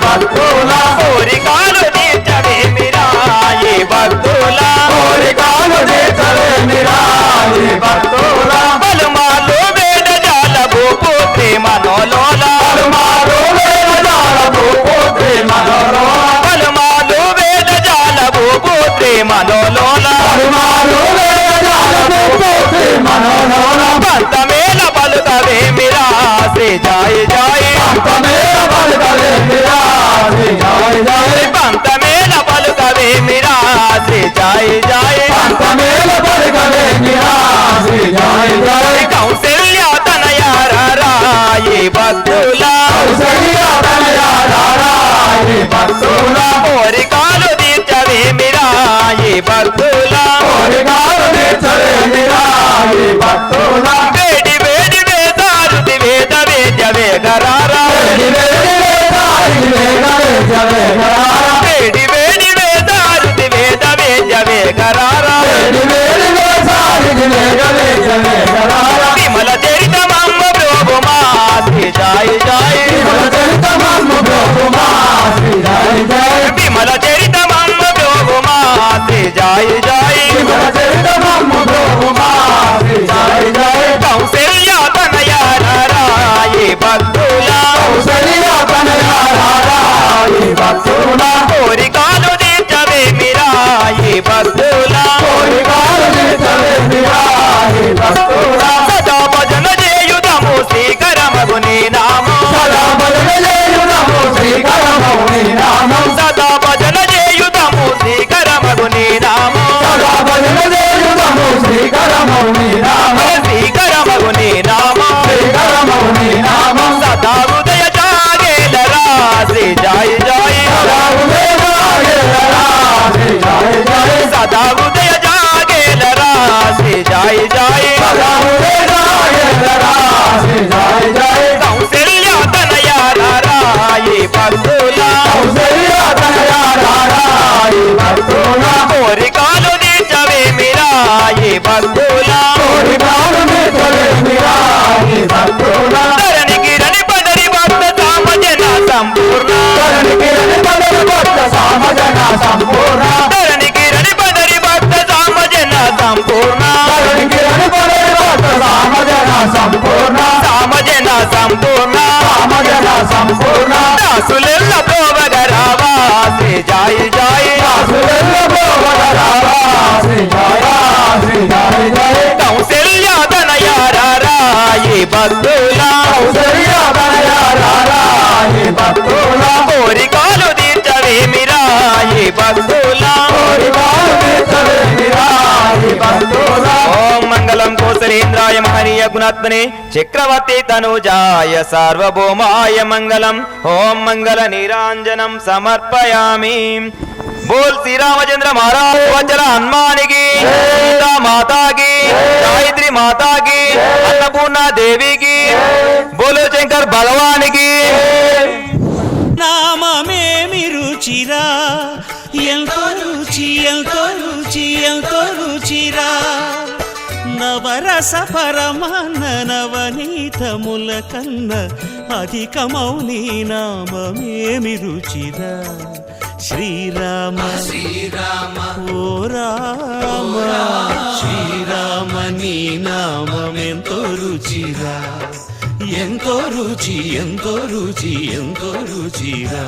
భక్తుల కోరికలు తీర్చవేమిరా ఈ భక్తుల కోరికలు తీర్చవేమిరా ఈ భక్తుల పలుమార్లు వేద జాలపు ప్రేమనోలోల పలుమారు వేద జాలపు ప్రేమనోలోల పలుమార్లు వేద జాలపు ప్రేమనోలోల పలుమారు వేద జాలపు ప్రేమనోలోల పంతమేల పలుకవేమిరా శ్రీ జయ జయ పంతమేల పలుకవేమిరా శ్రీ జయ జయ పంతమేల పలుకవేమిరా శ్రీ జయ జయ పంతమేల పలుకవేమిరా శ్రీ జయ జయ కౌశల్య తనయారా ఈ భక్తుల కౌసల్య తనయారా ఈ భక్తుల కోరికలు తీర్చవేమిరా ఈ భక్తుల కోరికలు తీర్చవేమిరా ఈ భక్తుల వేడి వేడి వేదారుతి వేద వేద్య వేగరారా వేడి వేడి వేదారుతి వేద వేద్య వేగరారా విమల చరితమమ్మ ప్రోభుమా శ్రీ జయ జయ విమల చరితమమ్మ ప్రోభుమా శ్రీ జయ జయ కౌశల్య తనయారా ఈ భక్తుల కోరికలు తీర్చవేమిరా ఈ భక్తుల సదా భజన చేయుదము శ్రీకరమగుని నామం సదా భజన చేయుదము శ్రీకరమగుని నామం శ్రీకరమగుని నామం సదా హృదయ జాగేలరా శ్రీ జయ జయ సదా హృదయ జాగేలరా శ్రీ జయ జయ కౌశల్య తనయారా ఈ భక్తుల కోరికలు తీర్చవేమిరా ఈ భక్తుల ధరణికి రణి పదరి భక్త సామజన సంపూర్ణ ధరణికి రణి పదరి భక్త సామజన సంపూర్ణ దాసులెల్ల ప్రోవగరావా శ్రీ జయ జయ కౌశల్య తనయారా ఈ భక్తుల కోరికలు తీర్చవేమిరా ఈ భక్తుల ఓం మంగళం కోసలేంద్రాయ మహనీయ గుణాత్మనే చక్రవర్తి తనుజాయ సార్వభౌమాయ మంగళం ఓం మంగళ నీరాంజనం సమర్పయామి बोल श्री रामचंद्र महाराज वचल हनुमान की सीता माता की गायत्री माता की अन्नपूर्णा देवी की बोलो शंकर भगवान की నామమేమి రుచిరా ఎంతో రుచి ఎంతో రుచి ఎంతో రుచిరా నవరస పరమాన్న నవనీతముల కన్న అధికమౌని నామమేమి రుచిరా శ్రీరామ శ్రీరామ ఓ రామ శ్రీరామ నీ నామమెంతో రుచిరా ఎంతో రుచి ఎంతో రుచి ఎంతో రుచిరా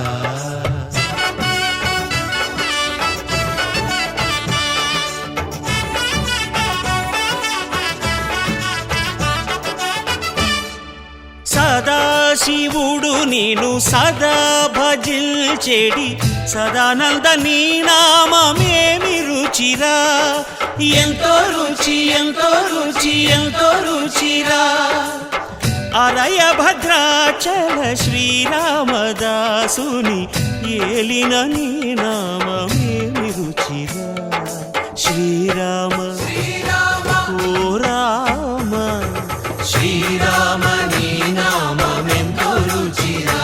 సదాశివుడు నేను సదా భజిల్చెడి సదానంద నీ నామమేమి రుచిరా ఎంతో రుచి ఎంతో రుచి ఎంతో రుచిరా అరయ భద్రాచల శ్రీరామదాసుని ఏలిన నీ నామమేమి రుచిరా శ్రీరామ ఓ రామ శ్రీరామ నీ నామమెంతో రుచిరా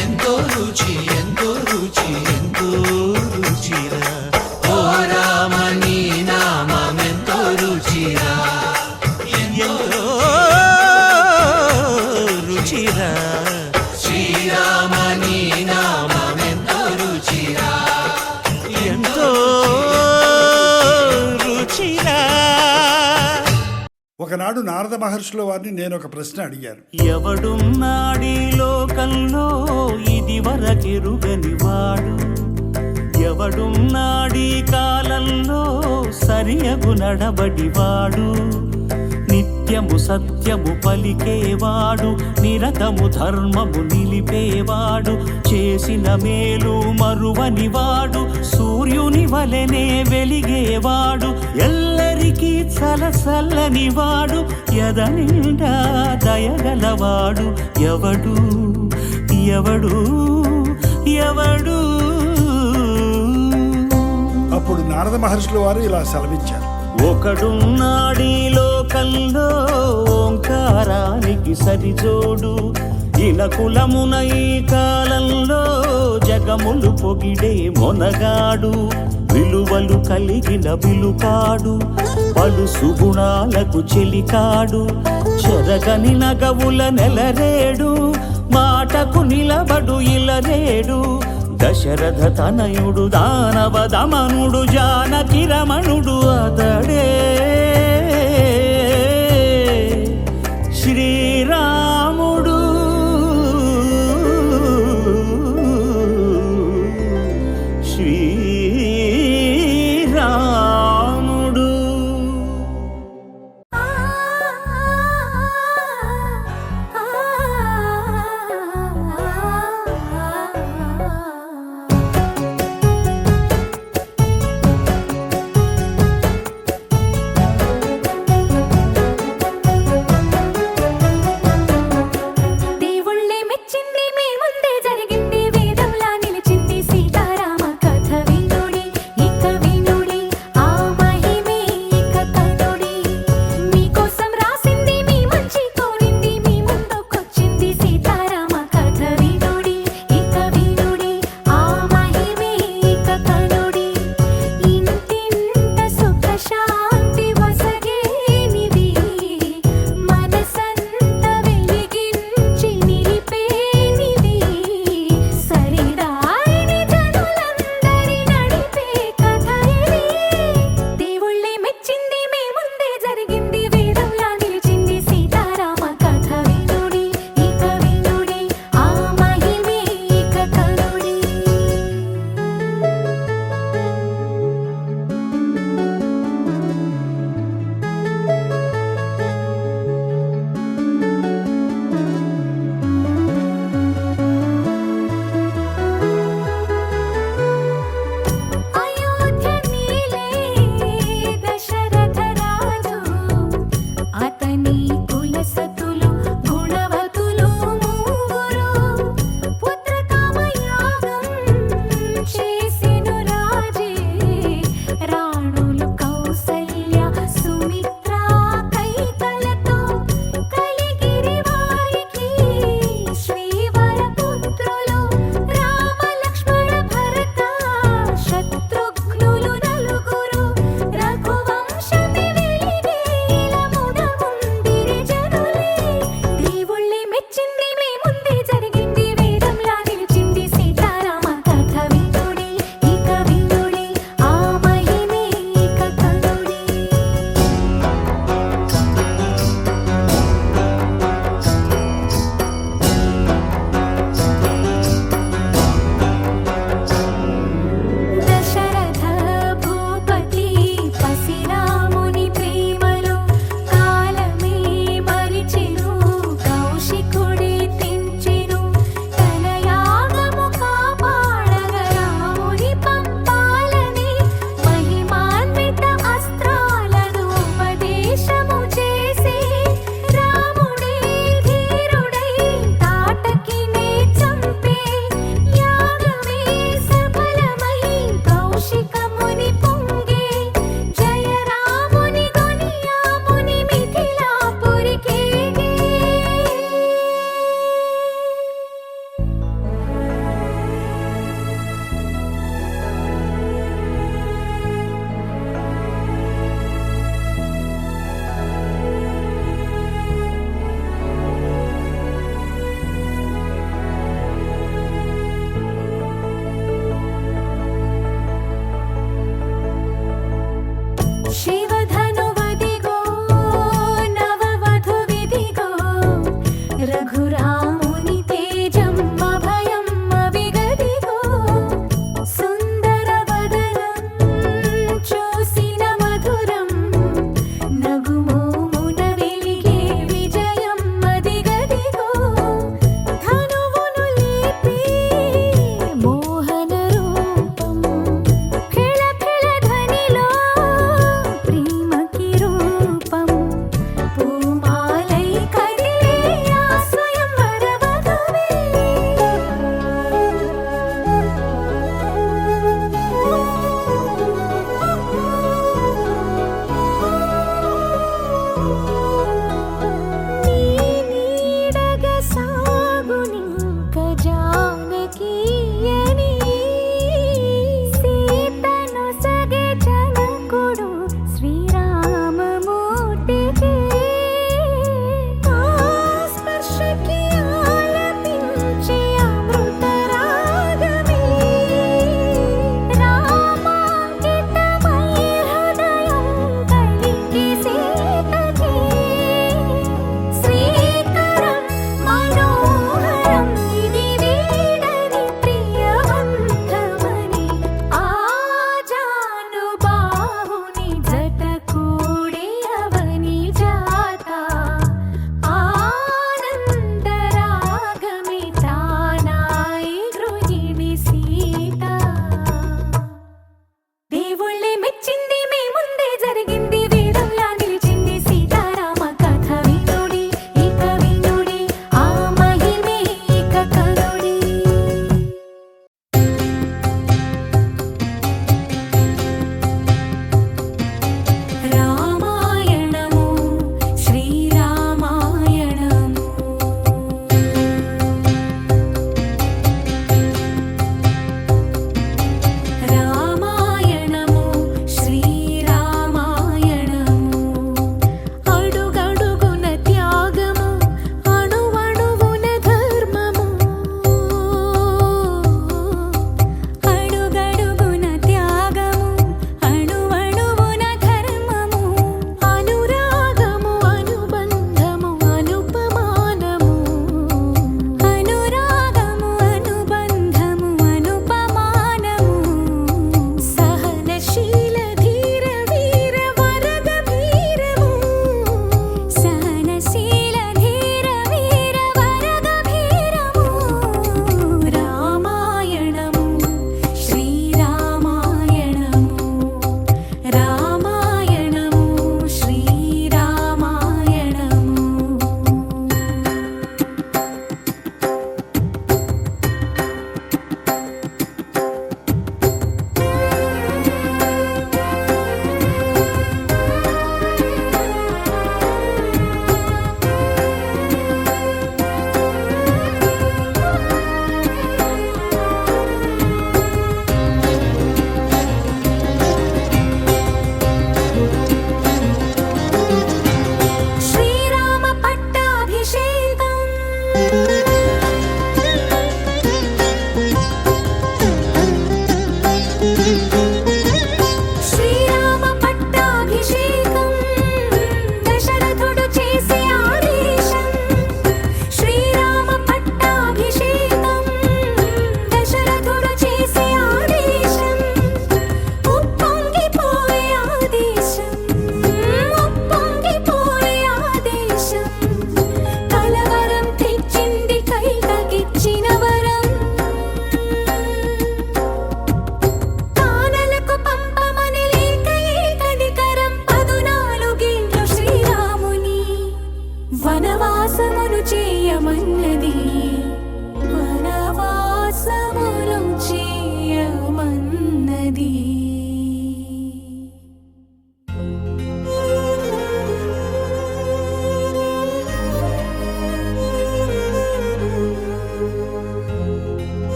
ఎంతో రుచి ఎంతో రుచి ఎంతో రుచిరా ఓ రామ నీ నామమెంతో రుచిరా ఎంతో రుచిరా శ్రీరామ నీ ఒకనాడు నారద మహర్షుల వారిని నేను ఒక ప్రశ్న అడిగాను. ఎవడున్నాడీ లోకంలో ఇది వరకెరుగని వాడు, ఎవడున్నాడీ కాలంలో సరియగు నడబడివాడు, నిత్యము సత్యము పలికేవాడు, నిరతము ధర్మము నిలిపేవాడు, చేసిన మేలు మరువనివాడు, సూర్యుని వలెనే వెలిగేవాడు, ఎల్లరికీ చలసల్లనివాడు, ఎదనిండా దయగలవాడు, ఎవడు ఎవడు ఎవడు. అప్పుడు నారద మహర్షుల వారు ఇలా సెలవిచ్చారు. ఒకడున్నాడీ లోకంలో ఓంకారానికి సరిజోడు, ఇలకులమున ఈ కాలంలో జగములు పొగిడే మొనగాడు, విలువలు కలిగిన విలుకాడు, పలు సుగుణాలకు చెలికాడు, చెరగని నగవుల నెలరేడు, మాటకు నిలబడు ఇలరేడు, దశరథ తనయుడు దానవ దమనుడు జానకి రమణుడు అతడే శ్రీరాముడు. శ్రీరాముడు.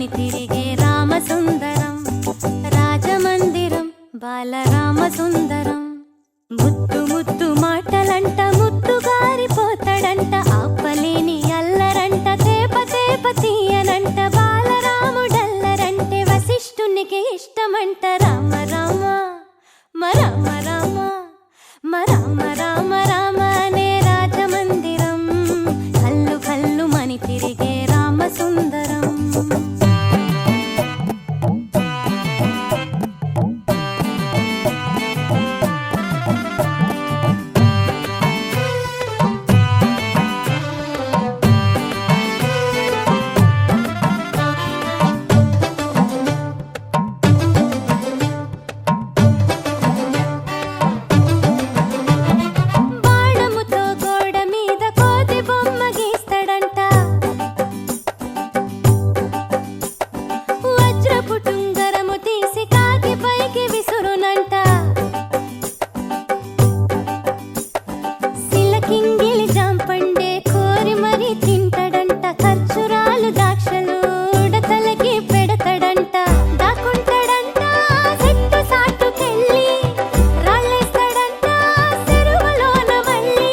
తిరిగే రామసుందరం రాజమందిరం బాలరామసుందరం ముద్దు ముద్దు మాటలంట ముద్దు గారిపోతాడంట ఆపలేని అల్లరంట తేప తేప తీయనంట బాలరాముడల్లరంటే వశిష్ఠునికి ఇష్టమంట రామ రామ రామ రామ రామ రామ రామ అనే రాజమందిరం కల్లు కల్లు మని తిరిగే రామసుందరం బాణముతో గోడ మీద కోతి బొమ్మ గీస్తాడంట వజ్రపు టుంగరము తీసి కాకి పైకి విసురునంట సిలకింగిలి జాంపండే కోరి మరి తింటాడంట ఖర్చురాలు ద్రాక్షలు ఉడతలకి పెడతాడంట దాక్కుంటాడంట చెట్టు సాటుకెళ్ళి రాళ్ళేస్తాడంట చెరువులోన వల్లి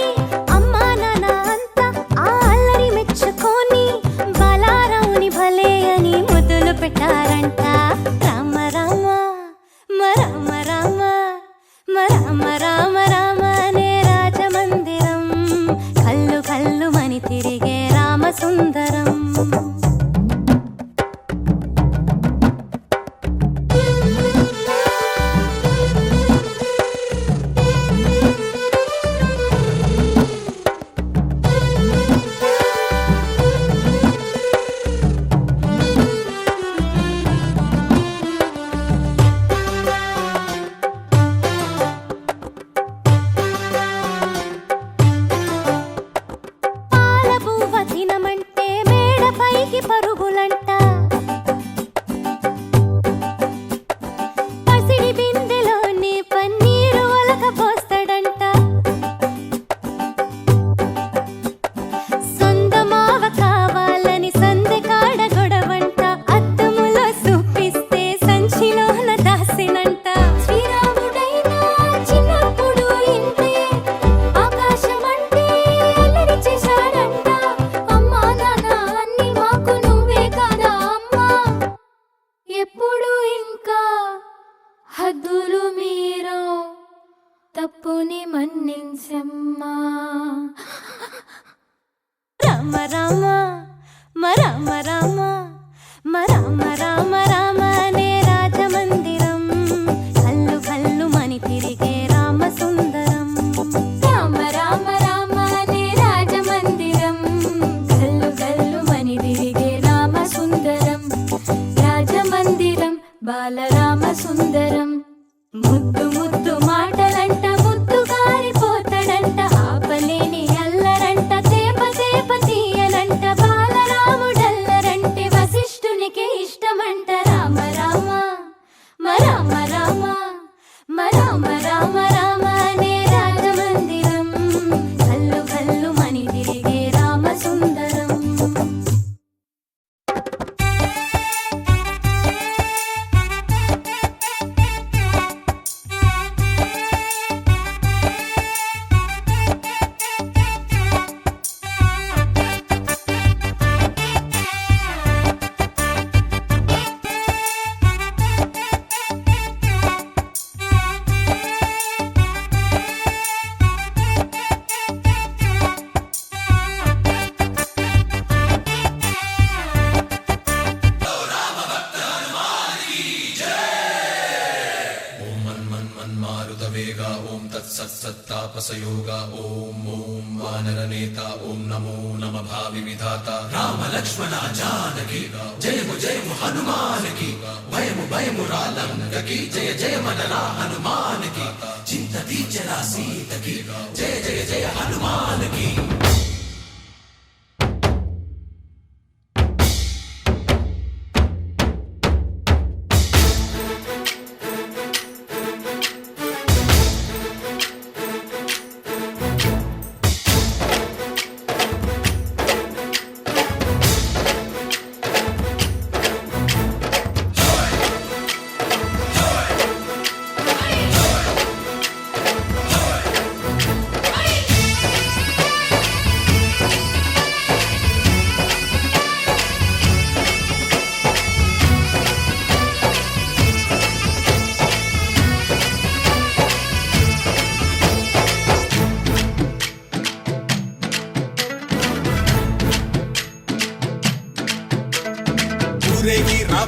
అమ్మా నాన్న అంతా ఆ అల్లరి మెచ్చుకొని బలారావుని భలే అని ముద్దులు పెట్టారంట రామ రామ రామ రామ రామ రామ రామ అనే రాజమందిరం కల్లు కల్లు మని తిరిగే రామసుందరం పాల పువ్వ తినమంటే మేడ పైకి పరుగులంట పసిడి బిందెలోని పన్నీరు ఒలకపోస్తాడంట సొందమావ కావాలని సందె కాడ గొడవంట అద్దములో చూపిస్తే సంచిలోన దాసినంట శ్రీరాముడైనా చిన్నప్పుడు ఇంతే ఆకాశమంటే అల్లరి చేశాడంట అమ్మా నాన్న అన్ని మాకు నువ్వే కదా అమ్మా ఎప్పుడు ఇంకా హద్దులు మీరో తప్పుని మన్నించమ్మా రామ రామ రామ రామ రామ రామ రామ అనే రాజమందిరం కల్లు కల్లు మని తిరిగే రామసుందరం రామ రామ రామ అనే రాజమందిరం కల్లు కల్లు మని తిరిగే రామసుందరం రాజమందిరం బాలరామసుందరం ముద్దు ముద్దు మాటలంట ముద్దు గారిపోతాడంట ఆపలేని అల్లరంట తేప తేప తీయనంట బాలరాముడల్లరంటే వశిష్ఠునికి ఇష్టమంట రామ రామ రామ రామ రామ రామ రామ అనే రాజమందిరం కల్లు కల్లు మని తిరిగే రామసుందరం మన్మారుతవేగా ఓం తత్సత్సత్తాపసయోగా ఓం ఓం వానరనేత ఓం నమో నమ భావి విధాత రామ లక్ష్మణ జానకి జయము జయము హనుమానికి భయము భయము రాలంకకి జయ జయ మనరా హనుమానికి చింత తీర్చరా సీతకి జయ జయ జయ హనుమానికి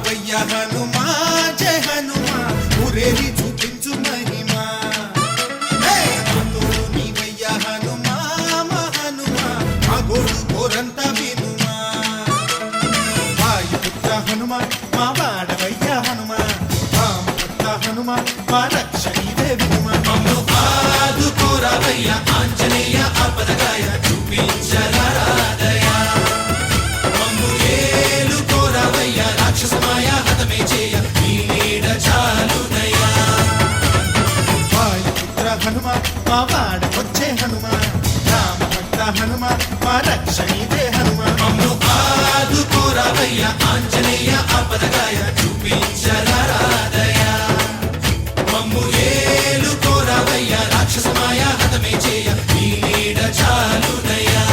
వాడవయ్య హనుమా జయ హనుమా ఊరేరి చూపించు మహిమా తోడు నీవయ్య హనుమా మా హనుమా మా గోడు కోరంత వినుమా వాయుపుత్ర హనుమా మా వాడవయ్య హనుమా రామపుత్ర హనుమా మా రక్షణీవే వినుమా ఆదుకోరావయ్య ఆంజనేయ ఆపదగాయ చూపించరాదయ మమ్ము ఏలుకోరావయ్య రాక్షసమాయ హతమే చేయ నీ నీడ చాలునయ్యా వాయుపుత్ర హనుమా మా వాడకొచ్చే హనుమా రామభక్త హనుమా మా రక్షణీవే హనుమా మమ్ము ఆదుకోరావయ్య ఆంజనేయ ఆపదగాయ చూపించరాదయ మమ్ము ఏలుకోరావయ్య రాక్షసమాయ హతమే చేయ నీ నీడ చాలునయ్యా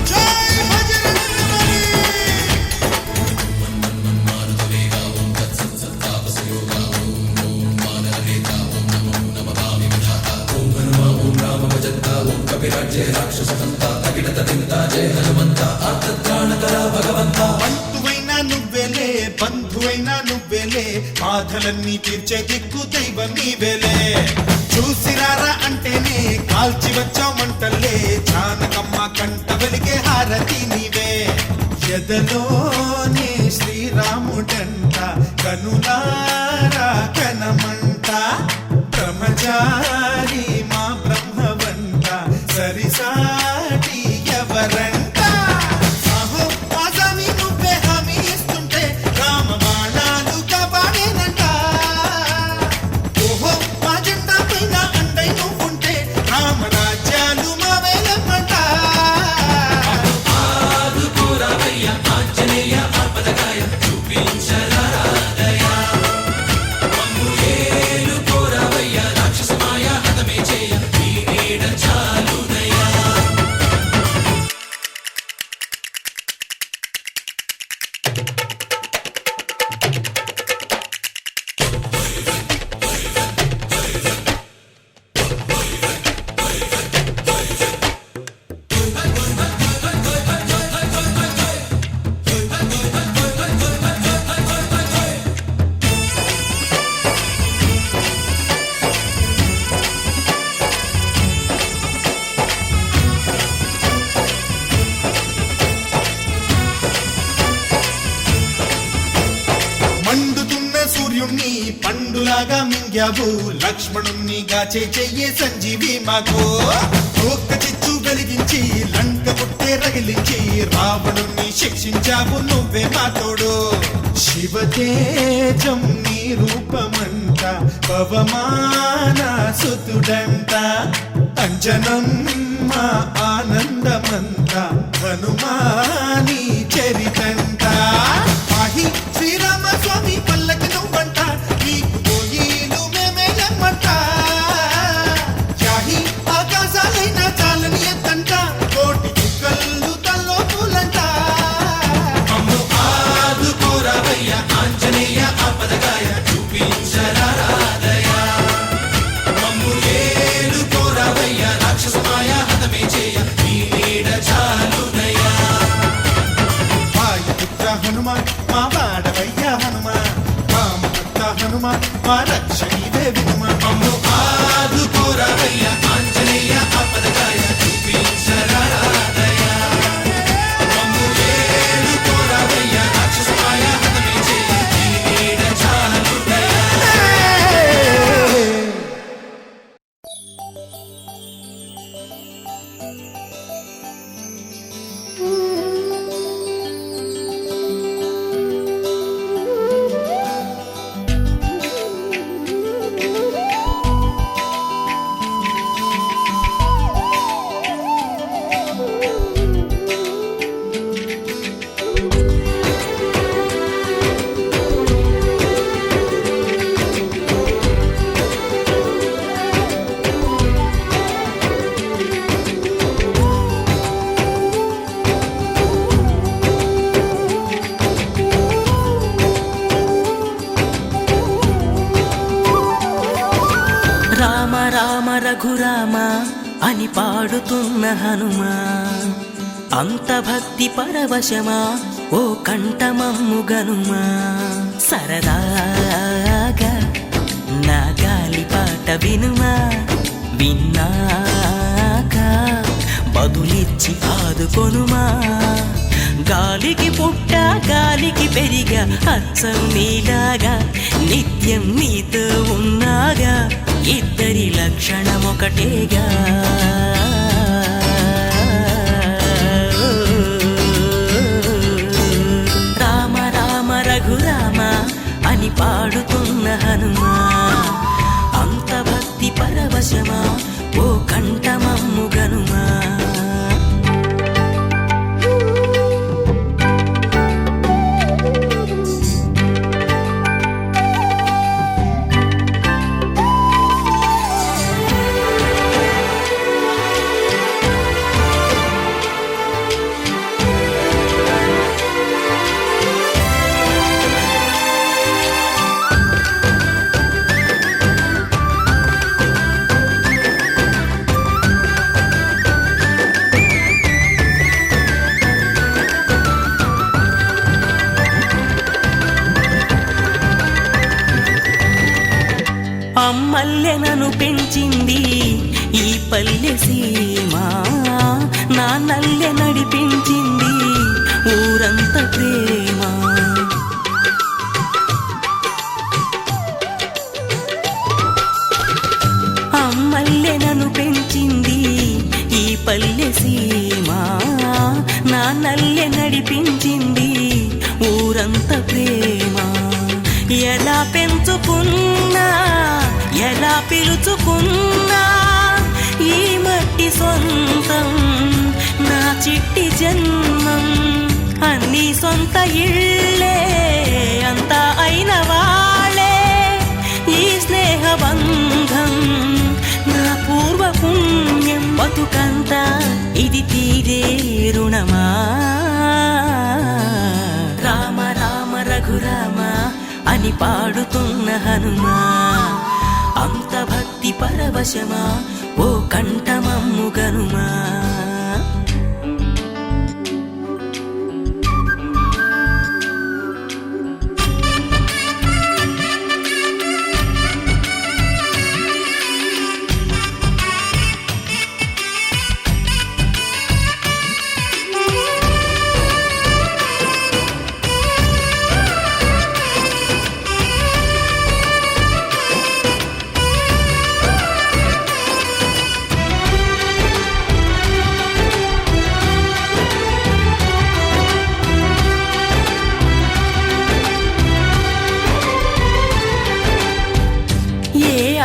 జై బజరంగబలి బంధువైనా నువ్వేలే బంధువైనా నువ్వేలే బాధలన్నీ తీర్చే దిక్కు దైవం నీవేలే చూసిరారా అంటేనే కాల్చి వచ్చామంటలే జానకమ్మ కంట వెలిగే హారతి నీవే ఎదలోనే శ్రీరాముడంట కనులారా కనమంట బ్రహ్మచారి మా బ్రహ్మవంట సరిసాటి ఎవరంట సాహో ఆజామి నువ్వే హామీ ఇస్తుంటే రామ బాణాలు కాపాడేనంట ఓహో మా జెండా పైన అండై నువ్వుంటే రామరాజ్యాలు మా వేలమంట ఆదుకోరావయ్య ఆంజనేయ ఆపదగాయ చూపించరాదయ మమ్ము ఏలుకోరావయ్య రాక్షసమాయ హతమే చేయ నీ నీడ చాలునయ్యా మండుతున్న సూర్యుణ్ణి పండులాగా మింగావు లక్ష్మణుణ్ణి గాచే చెయ్యే సంజీవి మాకు ఒక్క చిచ్చు వెలిగించి లంక పుట్టే రగిలించి రావణుణ్ణి శిక్షించావు నువ్వే మా తోడు శివతేజం నీ రూపమంట పవమాన సుతుడంట అంజనం మా ఆనందమంత హనుమాని చరితంట ఆహి శ్రీరామ స్వామి పల్లకి నువ్వంట నీకు పోయిలు మేమేలమ్మంట యాహి ఆకాశాలైనా చాలని ఎత్తంట కోటి చుక్కలు తల్లో పూలంట మమ్ము ఆదుకోరావయ్య ఆంజనేయ ఆపదగాయ చూపించరాదయ మమ్ము ఏలుకోరావయ్య రాక్షసమాయ హతమే చేయ నీ నీడ చాలునయ్యా వాయుపుత్ర హనుమా మా వాడవయ్య హనుమా రామ రామ రఘురామ అని పాడుతున్న హనుమా, అంత భక్తి పరవశమా ఓ కంఠమమ్ము గనుమా. సరదాగా నా గాలి పాట వినుమా, విన్నాక బదులిచ్చి ఆదుకొనుమా. గాలికి పుట్ట గాలికి పెరిగా అచ్చం నీలాగా, నిత్యం నీతో ఉన్నాగా, ఇద్దరి లక్షణం ఒకటేగా. రామ రామ రఘురామ అని పాడుతున్న హనుమా, అంత భక్తి పరవశమా ఓ కంఠమమ్ము గనుమా. అమ్మల్లె నన్ను పెంచింది ఈ పల్లె సీమ, నాన్నల్లె నడిపించింది ఊరంత ప్రేమ. అమ్మల్లె నన్ను పెంచింది ఈ పల్లె సీమ, నాన్నల్లె నడిపించింది ఊరంత ప్రేమ. ఎలా పెంచుకున్నా ఎలా పిలుచుకున్నా ఈ మట్టి సొంతం నా చిట్టి జన్మం. అన్ని సొంత ఇళ్ళే అంతా అయిన వాళ్ళే ఈ స్నేహ బంధం నా పూర్వ పుణ్యం. బతుకంతా ఇది తీరే రుణమా. రామ రామ రఘురామ అని పాడుతున్న హనుమా, అంత భక్తి పరవశమా ఓ కంఠమమ్ము గనుమా.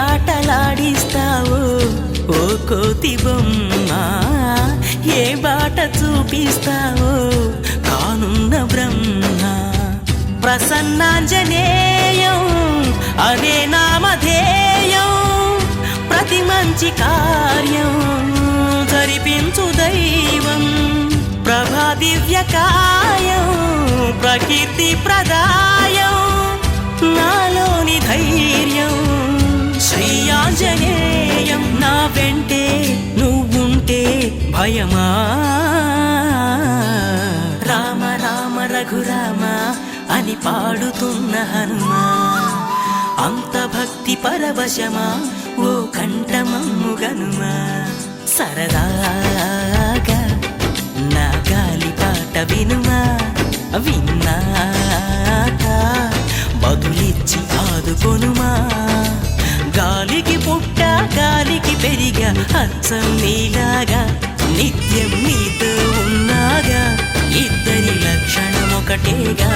ఆటలాడిస్తావో ఓ కోతి బొమ్మ, ఏ బాట చూపిస్తావో కానున్న బ్రహ్మ. ప్రసన్నాంజనేయం అనే నామధేయం, ప్రతి మంచి కార్యం జరిపించు దైవం. ప్రభా దివ్యకాయం ప్రకీర్తి ప్రదాయం, నాలోని ధైర్యం శ్రీ ఆంజనేయం. నా వెంటే నువ్వుంటే భయమా. రామ రామ రఘురామ అని పాడుతున్న హనుమా, అంత భక్తి పరవశమా ఓ కంఠమమ్ము గనుమా. సరదాగా నా గాలి పాట వినుమా, విన్నాక బదులిచ్చి ఆదుకొనుమా. గాలికి పుట్ట గాలికి పెరిగా అచ్చం నీలాగా, నిత్యం నీతో ఉన్నాగా, ఇద్దరి లక్షణం ఒకటేగా.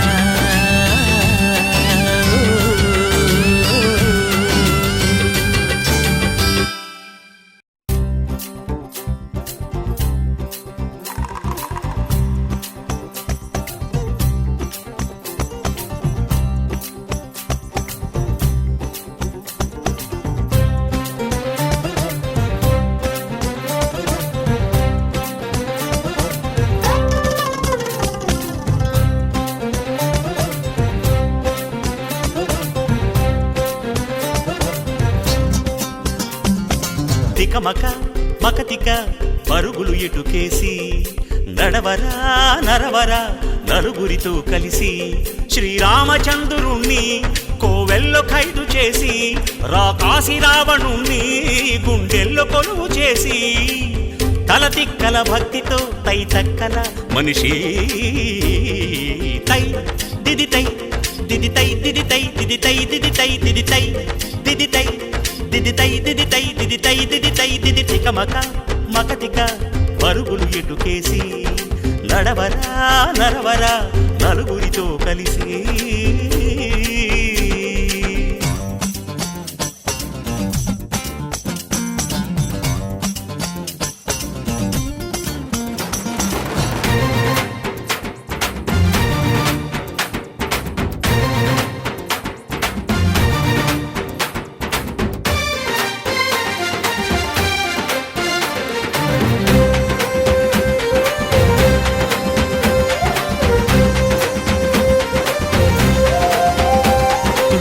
తికమక మకతిక పరుగులు ఎటుకేసి నడవరా నరవరా నలుగురితో కలిసి శ్రీరామచంద్రుణ్ణి కోవెల్లో ఖైదు చేసి రాకాసి రావణుణ్ణి గుండెల్లో కొలువు చేసి తల తిక్కల భక్తితో తై తక్కల మనిషి తై దిది తై దిది తై దిది తై దిది తై దిది తై దిది తై దిది తై దిది తై దిది తై దిది తై దిది తై దిది తికమక మకతిక పరుగులు ఎటుకేసి నడవరా నరవరా నలుగురితో కలిసి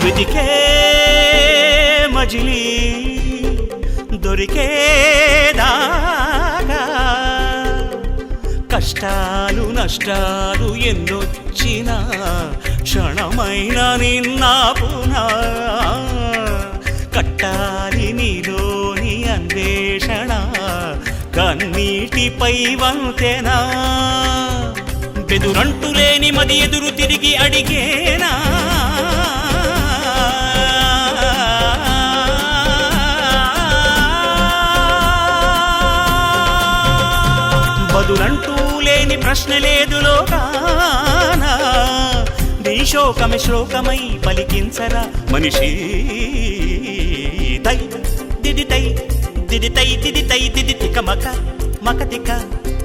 వెతికే మజిలీ దొరికేదాగా కష్టాలు నష్టాలు ఎన్నొచ్చినా క్షణమైన నిన్నాపునా కట్టాలి నీలోని అన్వేషణ కన్నీటిపై వంతెనా బెదురంటూ లేని మది ఎదురు తిరిగి అడిగేనా బదులంటూ లేని ప్రశ్న లేదు లోకాన నీ శోకమే శ్లోకమై పలికించరా మనిషి తై దిది తై దిది తై దిది తై దిది తికమక మకతిక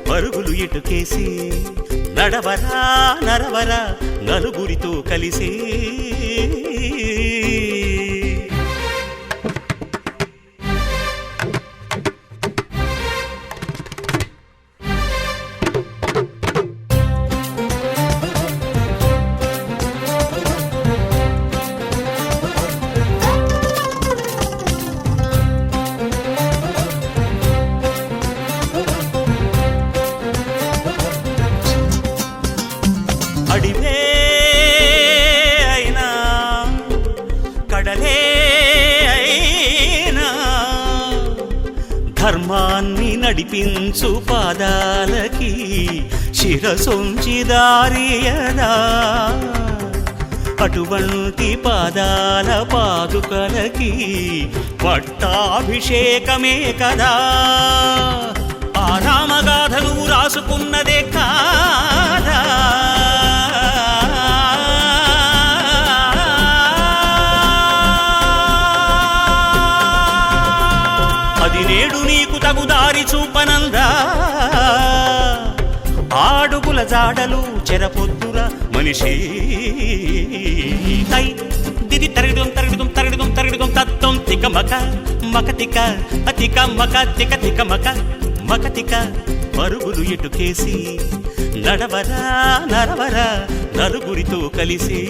పరుగులు ఎటుకేసి నడవరా నరవరా నలుగురితో కలిసి అడివే అయినా కడలే అయినా ధర్మాన్ని నడిపించు పాదాలకి శిరసొంచి దారియదా అటువంటి పాదాల పాదుకలకి పట్టాభిషేకమే కదా ఆ రామగాథను రాసుకున్నదే కాదా అది నేడు నీకు తగు దారి చూపనందా ఆడుగుల జాడలు చెరపొద్దుల మనిషి తై దిది తరగడం తరగడం తరగడం తరగడం తత్వం తికమక మకతిక అతిక మక తిక తికమక మకతిక పరుగులు ఎటుకేసి నడవరా నరవరా నలుగురితో కలిసి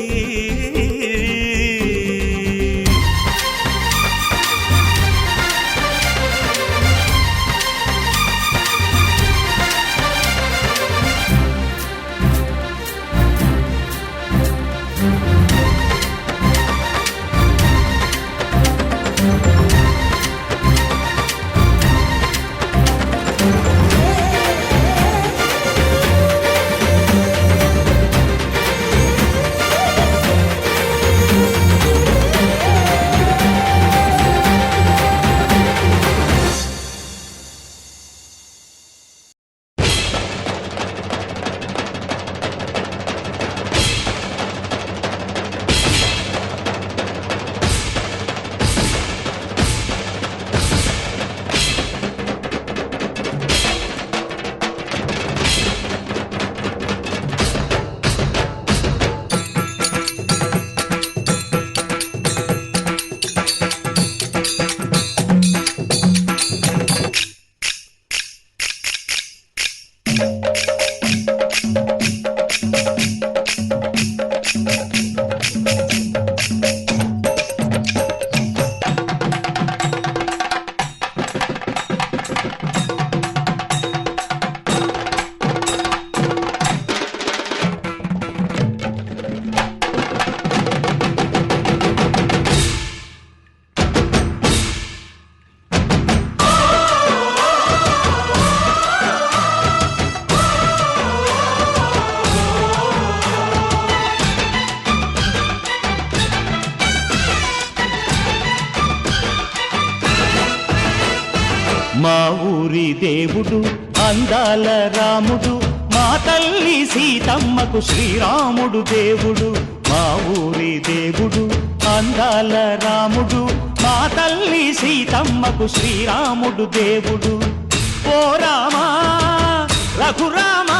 మా ఊరి దేవుడు అందాల రాముడు మా తల్లి సీతమ్మకు శ్రీరాముడు దేవుడు మా ఊరి దేవుడు అందాల రాముడు మా తల్లి సీతమ్మకు శ్రీరాముడు దేవుడు ఓ రామా రఘురామ